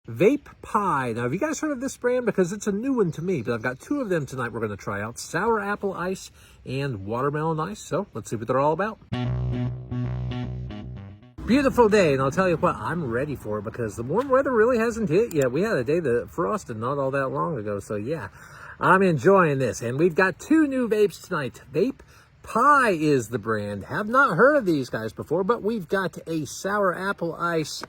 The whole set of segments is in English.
VAPEPIE. Now, have you guys heard of this brand? Because it's a new one to me, but I've got two of them tonight we're going to try out. Sour apple ice and watermelon ice. So let's see what they're all about. Beautiful day, and I'll tell you what, I'm ready for it because the warm weather really hasn't hit yet. We had a day that frosted not all that long ago, so yeah, I'm enjoying this. And we've got two new vapes tonight. VAPEPIE is the brand. Have not heard of these guys before, but we've got a sour apple ice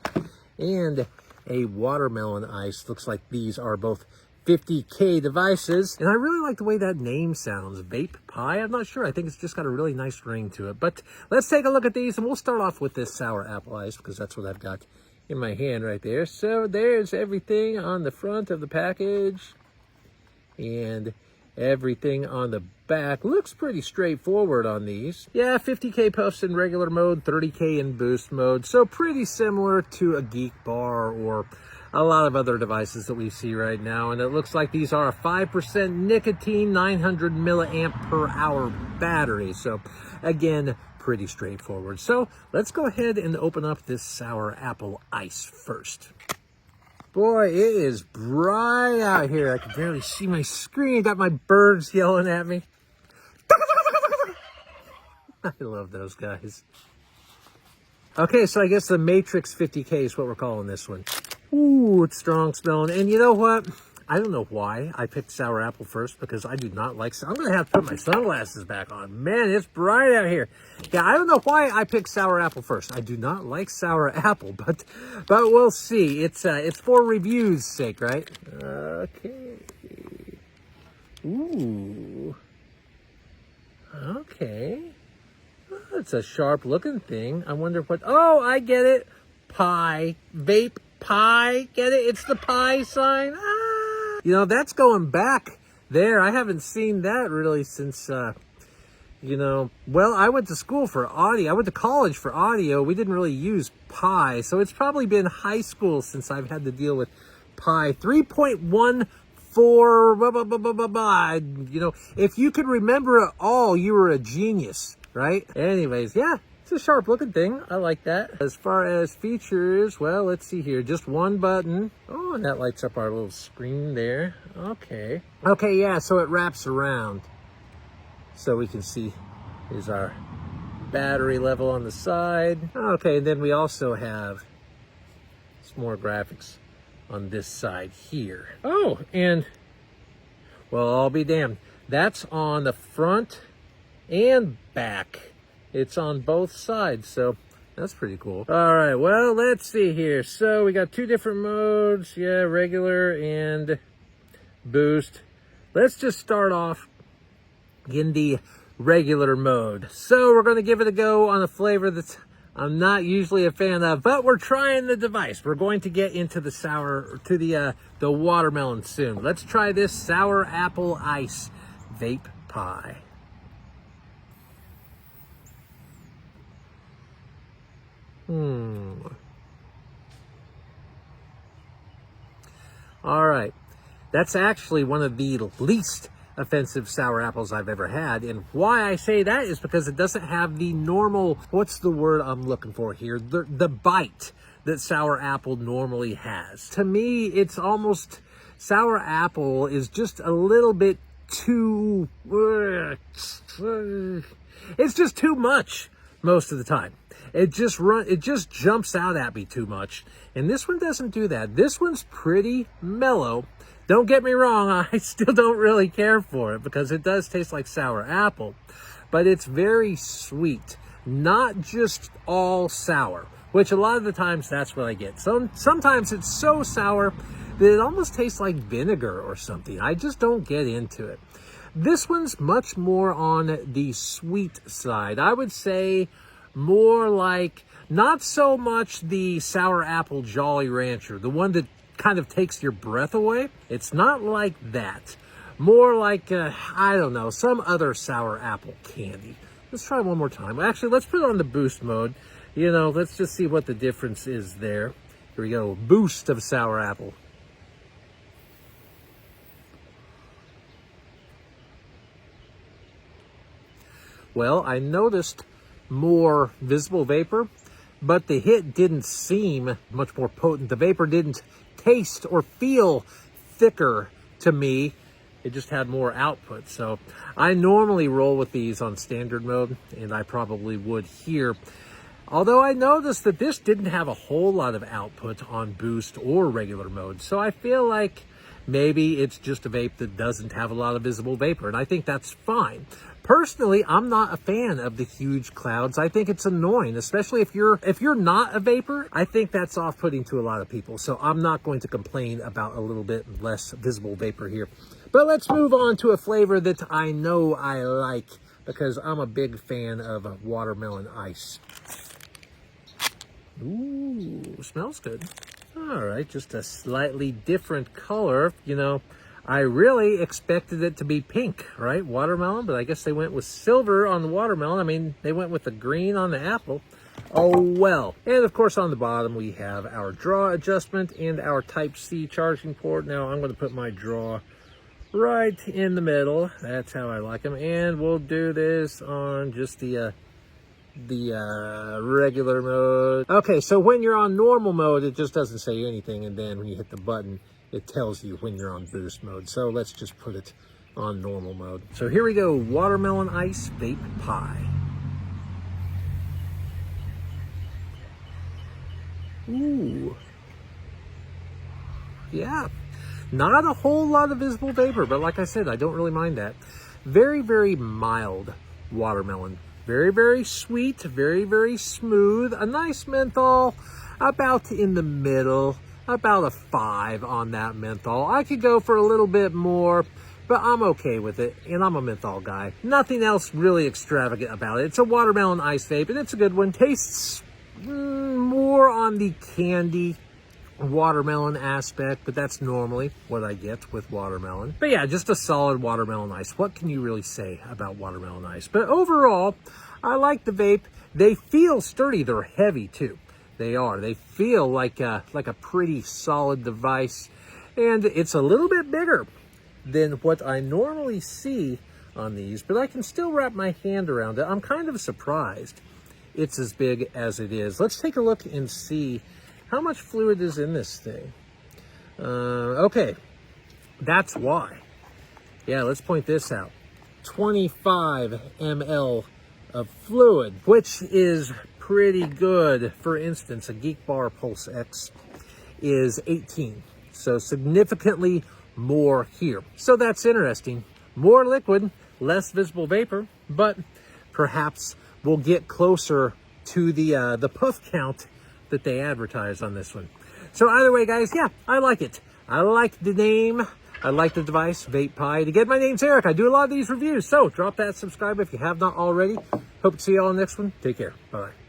and a watermelon ice. Looks like these are both 50K devices, and I really like the way that name sounds, VAPEPIE. I'm not sure, I think it's just got a really nice ring to it. But let's take a look at these, and we'll start off with this sour apple ice because that's what I've got in my hand right there. So there's everything on the front of the package, and everything on the back looks pretty straightforward on these. Yeah, 50K puffs in regular mode, 30K in boost mode, so pretty similar to a Geek Bar or a lot of other devices that we see right now. And it looks like these are a 5% nicotine, 900 milliamp per hour battery. So again, pretty straightforward. So let's go ahead and open up this sour apple ice first. Boy, it is bright out here. I can barely see my screen. Got my birds yelling at me. I love those guys. Okay, so I guess the Matrix 50K is what we're calling this one. Ooh, it's strong smelling. And you know what? I don't know why I picked sour apple first, because I do not like... I'm going to have to put my sunglasses back on. Man, it's bright out here. Yeah, I don't know why I picked sour apple first. I do not like sour apple, but we'll see. It's for review's sake, right? Okay. Ooh. Okay. Oh, it's a sharp-looking thing. I wonder what... Oh, I get it. Pie. Vape. Pie, get it? It's the pie sign. Ah! You know, that's going back there. I haven't seen that really since, you know, well, I went to school for audio. I went to college for audio. We didn't really use pie. So it's probably been high school since I've had to deal with pie. 3.14, blah, blah, blah, blah, blah, blah. You know, if you could remember it all, you were a genius, right? Anyways, yeah. It's a sharp looking thing. I like that. As far as features, well, let's see here. Just one button. Oh, and that lights up our little screen there. Okay. Okay, yeah, so it wraps around. So we can see here's our battery level on the side. Okay, and then we also have some more graphics on this side here. Oh, and, well, I'll be damned. That's on the front and back. It's on both sides, so that's pretty cool. All right, well, let's see here. So we got two different modes. Yeah, regular and boost. Let's just start off in the regular mode. So we're going to give it a go on a flavor that I'm not usually a fan of, but we're trying the device. We're going to get into the sour, to the watermelon soon. Let's try this sour apple ice VAPEPIE. All right. That's actually one of the least offensive sour apples I've ever had. And why I say that is because it doesn't have the normal, what's the word I'm looking for here? The bite that sour apple normally has. To me, it's almost, sour apple is just a little bit too, it's just too much most of the time. It just jumps out at me too much. And this one doesn't do that. This one's pretty mellow. Don't get me wrong, I still don't really care for it because it does taste like sour apple, but it's very sweet, not just all sour, which a lot of the times that's what I get. Sometimes it's so sour that it almost tastes like vinegar or something. I just don't get into it. This one's much more on the sweet side. I would say more like, not so much the sour apple Jolly Rancher, the one that kind of takes your breath away. It's not like that. More like, I don't know, some other sour apple candy. Let's try one more time. Actually, let's put it on the boost mode. You know, let's just see what the difference is there. Here we go, boost of sour apple. Well, I noticed more visible vapor, but the hit didn't seem much more potent. The vapor didn't taste or feel thicker to me. It just had more output. So I normally roll with these on standard mode, and I probably would here. Although I noticed that this didn't have a whole lot of output on boost or regular mode. So I feel like maybe it's just a vape that doesn't have a lot of visible vapor, and I think that's fine. Personally, I'm not a fan of the huge clouds. I think it's annoying, especially if you're not a vapor. I think that's off-putting to a lot of people. So I'm not going to complain about a little bit less visible vapor here. But let's move on to a flavor that I know I like, because I'm a big fan of watermelon ice. Ooh, smells good. All right, just a slightly different color. You know, I really expected it to be pink, right? Watermelon, but I guess they went with silver on the watermelon. I mean, they went with the green on the apple. Oh, well. And of course, on the bottom, we have our draw adjustment and our Type-C charging port. Now, I'm going to put my draw right in the middle. That's how I like them. And we'll do this on just the regular mode. Okay, so when you're on normal mode, it just doesn't say anything, and then when you hit the button, it tells you when you're on boost mode. So let's just put it on normal mode. So here we go, watermelon ice vape pie. Ooh. Yeah, not a whole lot of visible vapor, but like I said, I don't really mind that. Very, very mild watermelon. Very, very sweet, very, very smooth. A nice menthol, about in the middle, about a 5 on that menthol. I could go for a little bit more, but I'm okay with it, and I'm a menthol guy. Nothing else really extravagant about it. It's a watermelon ice vape, and it's a good one. Tastes more on the candy watermelon aspect, but that's normally what I get with watermelon. But yeah, just a solid watermelon ice. What can you really say about watermelon ice? But overall, I like the vape. They feel sturdy. They're heavy too. They are. They feel like a pretty solid device, and it's a little bit bigger than what I normally see on these, but I can still wrap my hand around it. I'm kind of surprised it's as big as it is. Let's take a look and see how much fluid is in this thing. Okay, that's why. Yeah, let's point this out. 25 ml of fluid, which is pretty good. For instance, a Geek Bar Pulse X is 18, so significantly more here. So that's interesting. More liquid, less visible vapor, but perhaps we'll get closer to the puff count that they advertise on this one. So either way, guys, yeah, I like it. I like the name. I like the device, VAPEPIE. Again, my name's Eric. I do a lot of these reviews, so drop that subscribe if you have not already. Hope to see you all in the next one. Take care. Bye-bye.